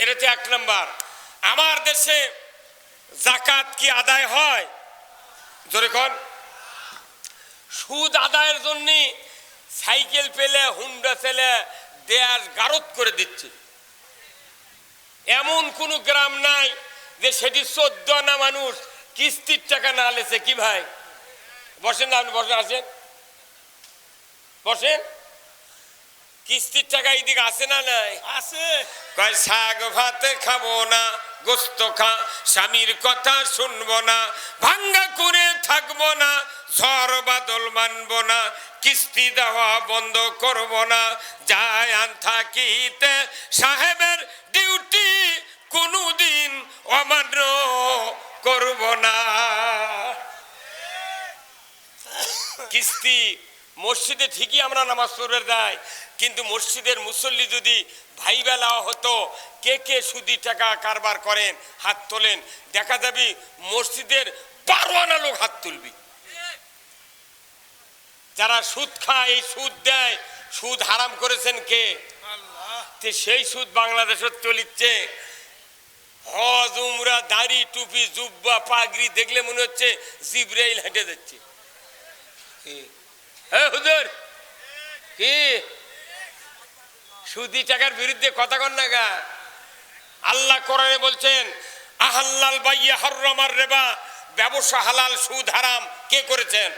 এটা তো এক নাম্বার। আমার দেশে জাকাত কি আদায় হয়? জোরে কোন। সুদ আদায়ের জন্য সাইকেল পেলে হুন্ডা পেলে দেয়ার গারদ করে দিচ্ছে। এমন কোন গ্রাম নাই যে সেটি 14 আনা মানুষ কিস্তির টাকা না লেছে। কি ভাই বসেন না, আপনি বসে আছেন, বসেন। কিস্তির টাকা এইদিকে আছে না? নাই আছে। কয় শাক ভাত খাবো না, গোস্ত খা, স্বামীর কথা শুনবো না, ভাঙ্গা করে থাকবো না, ঝড় বাদল মানবো না, কিস্তি দেওয়া বন্ধ করবো না, যায় আন থাকিতে সাহেবের ডিউটি কোনদিন অমান্য করব না। কিস্তি মসজিদে ঠিকই আমরা নামাজ পড়বে যাই, কিন্তু মসজিদের মুসল্লি যদি ভাইবেলা হতো কে কে সুদি টাকা কারবার করেন হাত তোলেন, দেখা যাবে মসজিদের 12 আনা লোক হাত তুলবি। যারা সুদ খায়, এই সুদ দেয়, সুদ হারাম করেছেন কে? আল্লাহ। সেই সুদ বাংলাদেশে চলিচ্ছে। হজ উমরা দাড়ি টুপি জুব্বা পাগড়ি দেখলে মনে হচ্ছে জিবরাইল হেঁটে যাচ্ছে। হুজুর কি সুদি টাকার বিরুদ্ধে কথা কন না গা? আল্লাহ কোরআনে বলছেন আহাল্লাল বাইয়া হাররামার রিবা, ব্যবসা হালাল সুদ হারাম কে করেছেন?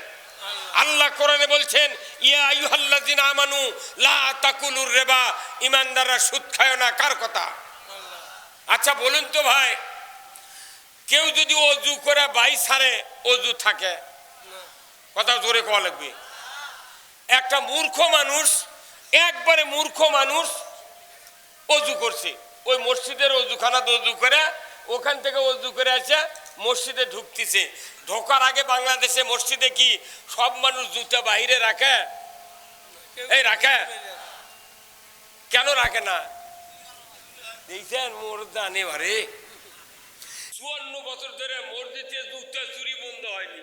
আল্লাহ কোরআনে বলছেন ইয়া আইয়ুহাল্লাযিনা আমানু লা তাকুলুর রিবা, ঈমানদাররা সুদ খায় না। কার কথা? আচ্ছা বলুন তো ভাই, কেউ যদি ওযু করে বাই সারে ওযু থাকে? কথা জোরে কোয়া লাগবে। একটা মূর্খ মানুষ, একবারে মূর্খ মানুষ ওযু করছে, ওই মসজিদের ওযুখানাতে ওযু করে, ওখান থেকে ওযু করে আসে মসজিদে ঢুকতেছে। ঢোকার আগে বাংলাদেশে মসজিদে কি সব মানুষ জুতা বাইরে রাখে? এই রাখে? কেন রাখে না? দেখছেন মোর জানে ভারে 54 বছর ধরে মসজিদে জুতা চুরি বন্ধ হয়নি।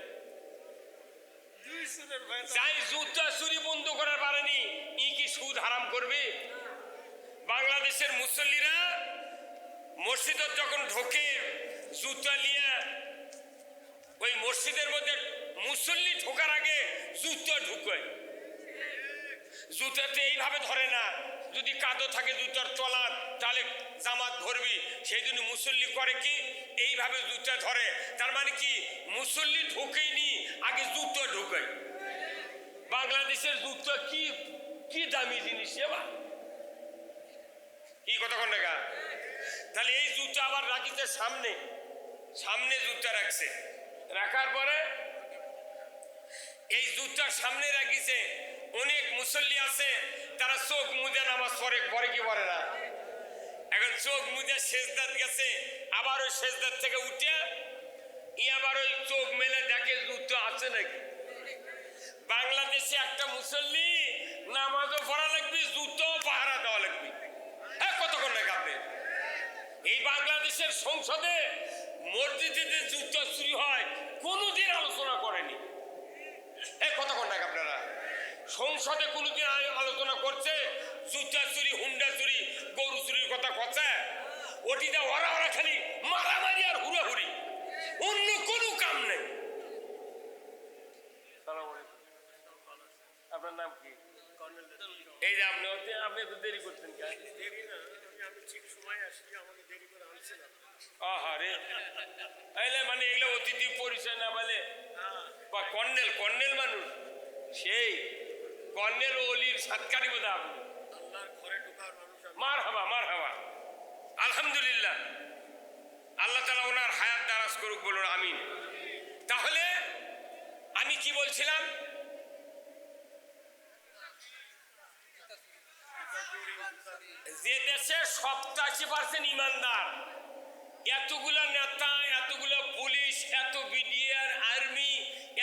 যাই জুতা চুরি বন্ধ করার পারেনি, ই কি সুদ হারাম করবে? বাংলাদেশের মুসল্লিরা মসজিদে যখন ঢোকে জুতা নিয়ে, ওই মসজিদের মধ্যে মুসল্লি ঢোকার আগে জুতা ঢুকায়। জুতাতে এইভাবে ধরে না, যদি কাদো থাকে জুতার তলার তাহলে জামাত ধরবি, সেই জন্য মুসল্লি করে কি এইভাবে জুতা ধরে। তার মানে কি মুসল্লি ঢোকেইনি, আগে জুতা ঢুকায়। বাংলাদেশের জুতা কি কি দামি জিনিস সেবা, কি কথা কন না? তাহলে এই জুতা আবার রাখিতে সামনে, সামনে জুতা রাখছে, রাখার পরে এই জুতার সামনে রাখিছে। অনেক মুসল্লি আছে তারা চোখ মুজে নামাজ পড়ে, পরে কি পড়ে না। এখন চোখ মুজে সেজদাত গেছে, আবার ওই সেজদাত থেকে উঠে আবার ওই চোখ মেলে দেখে জুতো আছে নাকি। বাংলাদেশে একটা মুসল্লি নামাজও পড়া লাগবে, জুতো পাহারা দেওয়া লাগবে। হ্যাঁ কতক্ষণ লাগে আপনি? এই বাংলাদেশের সংসদে মসজিদে যে জুতো চুরি হয় কোনোদিন আলোচনা করেনি। কতক্ষণ লাগে আপনারা? সংসদে কোনোদিন আলোচনা করছে জুতা চুরি, হুন্ডা চুরি, গরু চুরির কথা কথা? ওটিতে ওরা ওরা খালি মারামারি আর হুড়াহুড়ি, অন্য কোনো কাম নেই। আপনার নাম কি? এই যে আপনি আপনি একটু দেরি করতেন কেন? মানে এগুলো অতিথি পরিচয় না বলে বা কর্নেল, কর্নেল মানুষ, সেই কর্নেল ওলির সাতকারি বোধ আপনি। মার হাবা, মার হাবা, আলহামদুলিল্লাহ। আল্লাহ তাআলা ওনার হায়াত দারাজ করুক, বলুন আমিন। তাহলে আমি কি বলছিলাম? যে দেশে 87% ইমানদার, এতগুলা নেতা, এতগুলো পুলিশ, এত বিডিআর, আর্মি,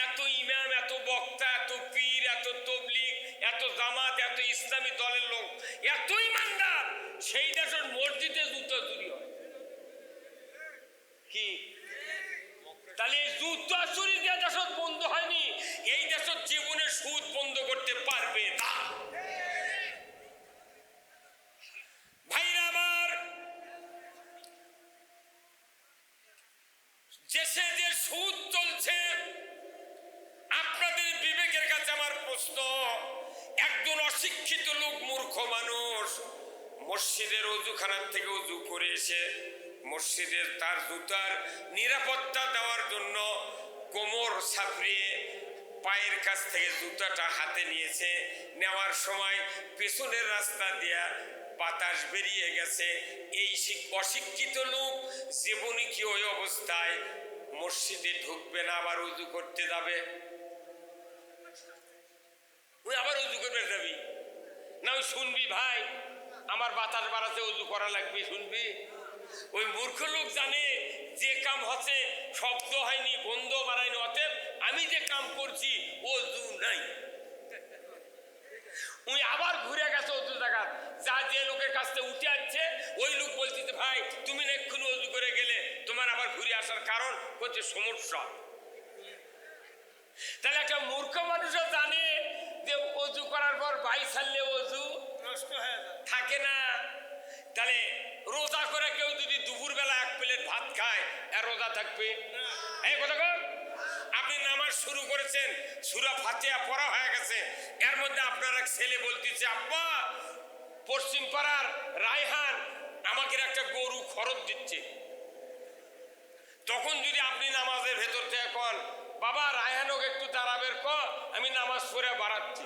এত ইমাম, এত বক্তা, এত পীর, এত তবলিগ, এত জামাত, এত ইসলামী দলের লোক, এত ইমানদার, সেই দেশের মসজিদে জুতো চুরি হয় কি? তাহলে এই জুতো চুরি যে দেশত বন্ধ হয়নি, এই দেশের জীবনে সুদ বন্ধ করতে পারবে না। ভাইরা আমার, সুদ চলছে, আপনাদের বিবেকের কাছে আমার প্রশ্ন, একজন অশিক্ষিত লোক, মূর্খ মানুষ মসজিদের অজুখানার থেকে অজু করে এসে মসজিদের তার জুতার নিরাপত্তা দেওয়ার জন্য কোমর সাপড়িয়ে পায়ের কাছ থেকে জুতাটা হাতে নিয়েছে, নেওয়ার সময় পেছনের রাস্তা দিয়া বাতাস বেরিয়ে গেছে। এই অশিক্ষিত লোক জীবনে কি ওই অবস্থায় মসজিদে ঢুকবে না, আবার উজু করতে যাবে? ওই আবার উজু করবে যাবি না? ওই শুনবি ভাই আমার বাতাস বাড়াতে উজু করা লাগবে, শুনবি? ওই মূর্খ লোক জানে যে কাম হচ্ছে শব্দ হয়নি, গন্ধ বাড়ায়নি, অতএব আমি যে কাম করছি ওযু নাই। উনি আবার ঘুরে গেছে অজু জায়গা, যা যে লোকের কাছ থেকে উঠে আসছে ওই লোক বলতেছে ভাই তুমি না এক্ষুনি অজু করে গেলে, তোমার আবার ঘুরে আসার কারণ হচ্ছে সমস্যা। তাহলে একটা মূর্খ মানুষও জানে যে অজু করার পর বাই ছাড়লে অজু নষ্ট হয়ে থাকে না। তাহলে রোজা করে কেউ যদি দুপুরবেলা এক প্লেট ভাত খায় আর রোজা থাকবে? এই কথা কর। আপনি নামাজ শুরু করেছেন, সূরা ফাতিহা পড়া হয়ে গেছে, এর মধ্যে আপনার এক ছেলে বলতেছে আব্বা পশ্চিম পাড়ার রায়হান আমাকে একটা গরু খরচ দিচ্ছে। তখন যদি আপনি নামাজের ভেতর থেকে কন বাবা রায়হানকে একটু দাঁড়াবের ক, আমি নামাজ পড়ে বাড়াচ্ছি,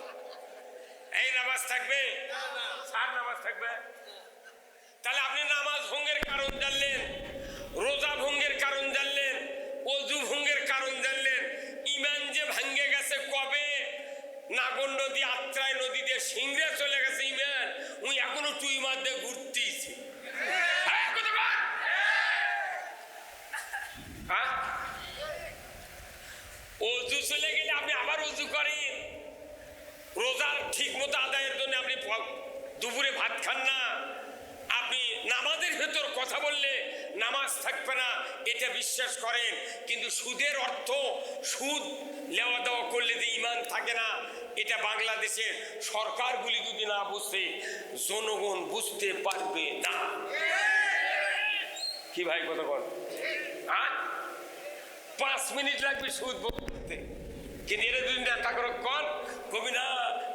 এই নামাজ থাকবে? সার নামাজ থাকবে? তাহলে আপনি নামাজ ভঙ্গের কারণ জানলেন, রোজা ভঙ্গের কারণ জানলেন, অজু ভঙ্গের কারণ জানলেন। ইমান যে ভাঙ্গে গেছে কবে? নাগর নদী, আত্রাই নদী দিয়ে সিংড়ে চলে গেছে ইমান, উনি এখনো টুই মার দিয়ে ঘুরতেইছে। অজু চলে গেলে আপনি আবার অজু করেন, রোজার ঠিক মতো আদায়ের জন্য আপনি দুপুরে ভাত খান না, আপনি নামাজের ভেতর কথা বললে নামাজ থাকবে না, এটা বিশ্বাস করেন। কিন্তু সুদের অর্থ, সুদ লেওয়া দেওয়া করলে যে ইমান থাকে না, এটা বাংলাদেশের সরকারগুলি যদি না বুঝতে, জনগণ বুঝতে পারবে না। কি ভাই কথা বল? 5 মিনিট লাগবে সুদ বলতে, কিন্তু এটা যদি নেতা করে কন কবি না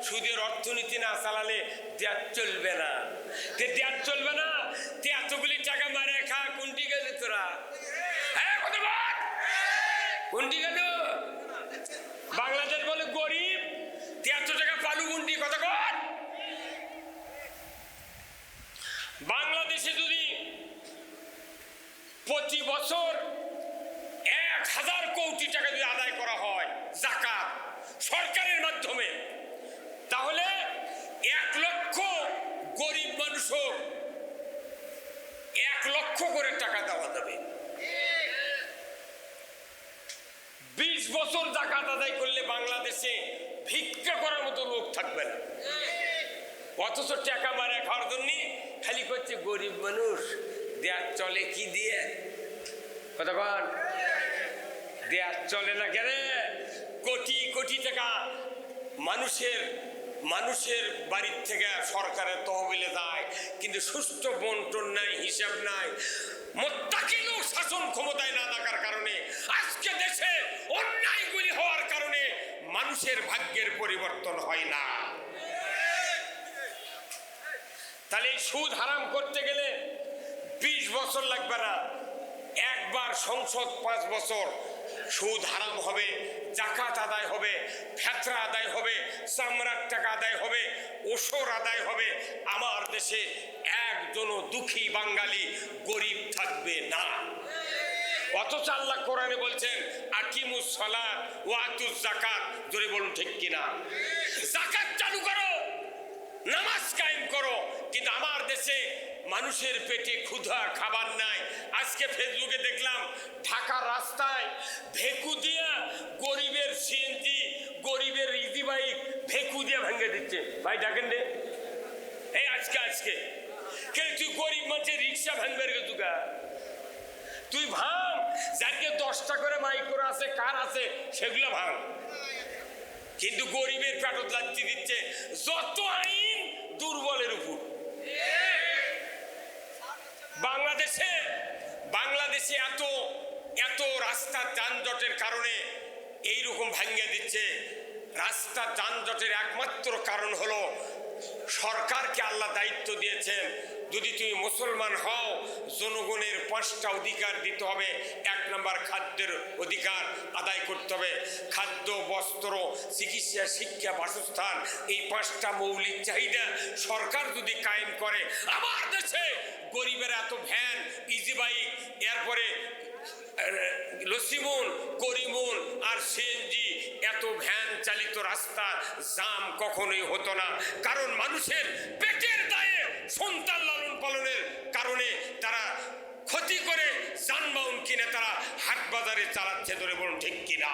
সুদের অর্থনীতি না চালালে দেশ চলবে না। দেশ চলবে না, এতগুলি টাকা মারে খা, কোনটি গেল তোরা? কোনটি গেল? বাংলাদেশ বলে গরিব, 73 টাকা পালু কোনটি? কথা কর। বাংলাদেশে যদি প্রতি বছর 1000 কোটি টাকা যদি আদায় করা হয় যাকাত সরকারের মাধ্যমে, তাহলে 1 লক্ষ গরিব মানুষও 1 লক্ষ করে টাকা দেওয়া যাবে। 20 বছর যাকাত আদায় করলে বাংলাদেশে ভিক্ষা করার মতো লোক থাকবে না। অথচ টাকা মারা খাওয়ার জন্য খালি করছে গরিব মানুষ, দেশ চলে কি দিয়ে? কতক্ষণ দেশ চলে না কেন? কোটি কোটি টাকা মানুষের বাড়ির থেকে সরকারের তহবিলে যায়, কিন্তু সুষ্ঠু বন্টন নাই, হিসাব নাই। মুত্তাকি লোক শাসন ক্ষমতায় না থাকার কারণে আজকে দেশে অন্যায়গুলি হওয়ার কারণে মানুষের ভাগ্যের পরিবর্তন হয় না। তাহলে সুদ হারাম করতে গেলে 20 বছর লাগবে না, একবার সংসদ 5 বছর সুদ হারাম হবে, যাকাত আদায় হবে, ফেতরা আদায় হবে, চামড়ার টাকা আদায় হবে, ওসর আদায় হবে। আমার দেশে একজনও দুঃখী বাঙালি গরিব থাকবে না। অথচ আল্লাহ কোরআনে বলছেন আকিমুস সালাত ওয়া আতুজ যাকাত। জোরে বলুন ঠিক কিনা? যাকাত চালু করো, নামাজ কায়েম করো। কিন্তু আমার দেশে মানুষের পেটে ক্ষুধা, খাবার নাই। আজকে ফেসবুকে দেখলাম ঢাকার রাস্তায় ভেকু দিয়া গরিবের সিএনজি, গরিবের ইজি বাইক ভেকু দিয়ে ভেঙে দিচ্ছে। ভাই ডাকেন রে, এই আজকে কে তুই গরিব মানুষের রিক্সা ভাঙবে রে তুগা? তুই ভাঙ, যাকে 10টা করে মাইক্রো আছে, কার আছে, সেগুলো ভাঙ। কিন্তু গরিবের পেটত লাচ্ছি দিচ্ছে। যত আইন দুর্বলের উপর। বাংলাদেশে এত এত রাস্তার যানজটের কারণে এইরকম ভাঙ্গিয়ে দিচ্ছে। রাস্তার যানজটের একমাত্র কারণ হলো সরকারকে আল্লাহ দায়িত্ব দিয়েছেন, যদি তুমি মুসলমান হও জনগণের 5টা অধিকার দিতে হবে। 1 নম্বর খাদ্যের অধিকার আদায় করতে হবে। খাদ্য, বস্ত্র, চিকিৎসা, শিক্ষা, বাসস্থান, এই 5টা মৌলিক চাহিদা সরকার যদি কায়েম করে, আমার দেশে গরিবের এত ভ্যান, ইজি বাইক, এরপরে লসিমুন, করিমুন আর সিএনজি, এত ভ্যান চালিত রাস্তা জাম কখনোই হতো না। কারণ মানুষের পেটের দায়ে সন্তান লালন পালনের কারণে তারা ক্ষতি করে যানবাহন কিনে তারা হাট বাজারে চালাচ্ছে। ধরে বলুন ঠিক কিনা?